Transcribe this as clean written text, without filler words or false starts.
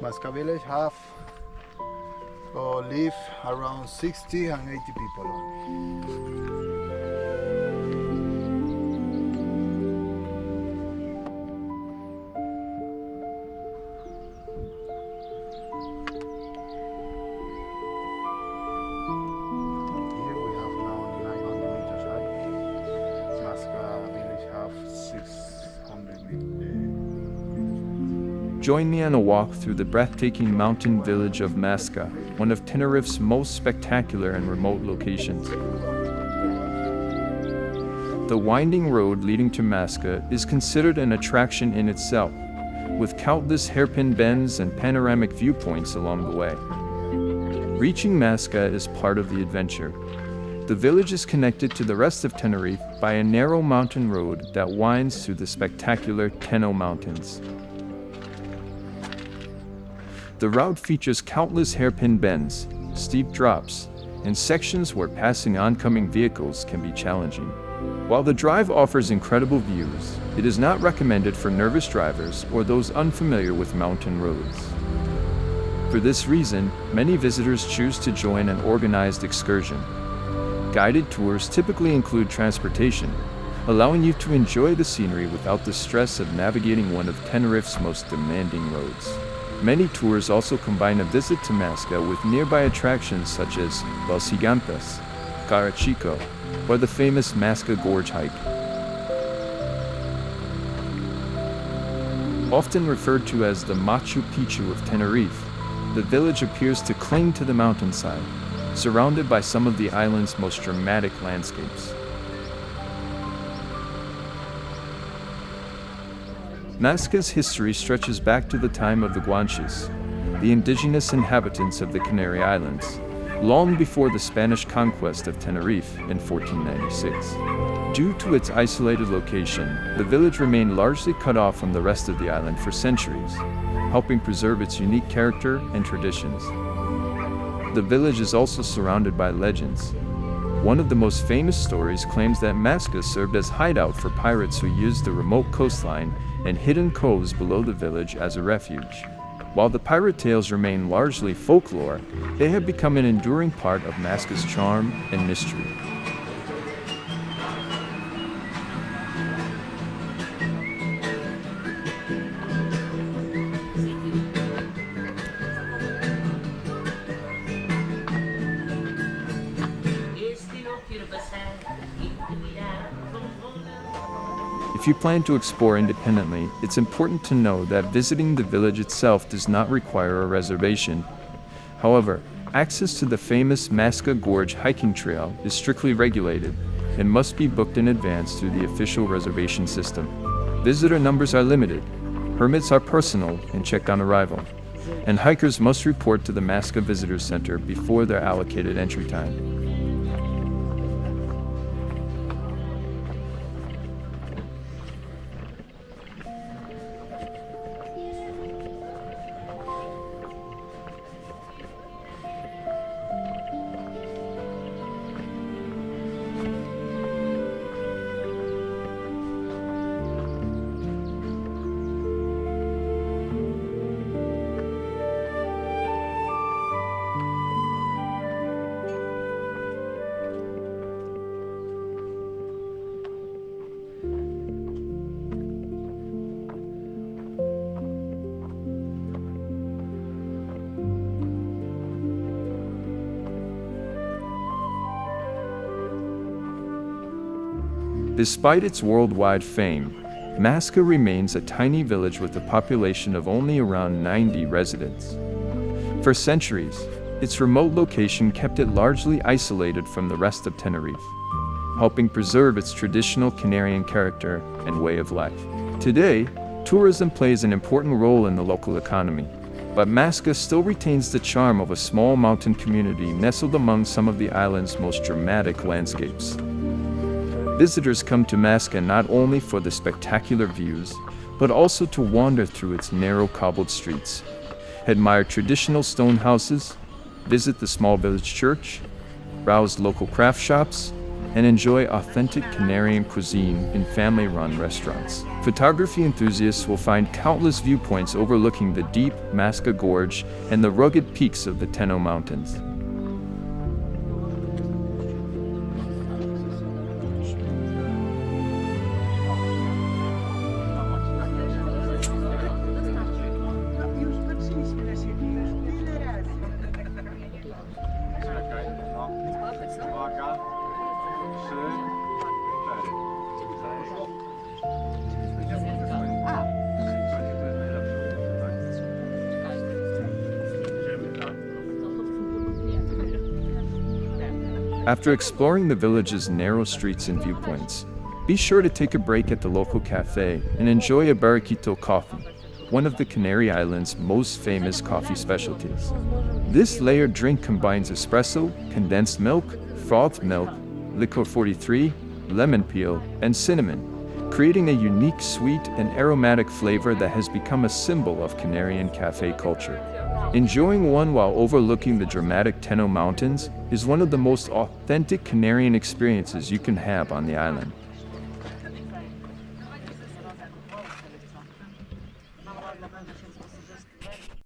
Masca village have live around 60 and 80 people only. Here we have now 900 meters high. Masca village have 600 meters. Join me on a walk through the breathtaking mountain village of Masca, one of Tenerife's most spectacular and remote locations. The winding road leading to Masca is considered an attraction in itself, with countless hairpin bends and panoramic viewpoints along the way. Reaching Masca is part of the adventure. The village is connected to the rest of Tenerife by a narrow mountain road that winds through the spectacular Teno Mountains. The route features countless hairpin bends, steep drops, and sections where passing oncoming vehicles can be challenging. While the drive offers incredible views, it is not recommended for nervous drivers or those unfamiliar with mountain roads. For this reason, many visitors choose to join an organized excursion. Guided tours typically include transportation, allowing you to enjoy the scenery without the stress of navigating one of Tenerife's most demanding roads. Many tours also combine a visit to Masca with nearby attractions such as Los Gigantes, Cara Chico, or the famous Masca Gorge hike. Often referred to as the Machu Picchu of Tenerife, the village appears to cling to the mountainside, surrounded by some of the island's most dramatic landscapes. Masca's history stretches back to the time of the Guanches, the indigenous inhabitants of the Canary Islands, long before the Spanish conquest of Tenerife in 1496. Due to its isolated location, the village remained largely cut off from the rest of the island for centuries, helping preserve its unique character and traditions. The village is also surrounded by legends. One of the most famous stories claims that Masca served as hideout for pirates who used the remote coastline and hidden coves below the village as a refuge. While the pirate tales remain largely folklore, they have become an enduring part of Masca's charm and mystery. If you plan to explore independently, it's important to know that visiting the village itself does not require a reservation. However, access to the famous Masca Gorge hiking trail is strictly regulated and must be booked in advance through the official reservation system. Visitor numbers are limited, permits are personal and checked on arrival, and hikers must report to the Masca Visitor Center before their allocated entry time. Despite its worldwide fame, Masca remains a tiny village with a population of only around 90 residents. For centuries, its remote location kept it largely isolated from the rest of Tenerife, helping preserve its traditional Canarian character and way of life. Today, tourism plays an important role in the local economy, but Masca still retains the charm of a small mountain community nestled among some of the island's most dramatic landscapes. Visitors come to Masca not only for the spectacular views, but also to wander through its narrow cobbled streets, admire traditional stone houses, visit the small village church, browse local craft shops, and enjoy authentic Canarian cuisine in family-run restaurants. Photography enthusiasts will find countless viewpoints overlooking the deep Masca Gorge and the rugged peaks of the Teno Mountains. After exploring the village's narrow streets and viewpoints, be sure to take a break at the local cafe and enjoy a barquito coffee, one of the Canary Islands' most famous coffee specialties. This layered drink combines espresso, condensed milk, frothed milk, liquor 43, lemon peel, and cinnamon, creating a unique sweet and aromatic flavor that has become a symbol of Canarian cafe culture. Enjoying one while overlooking the dramatic Teno Mountains is one of the most authentic Canarian experiences you can have on the island.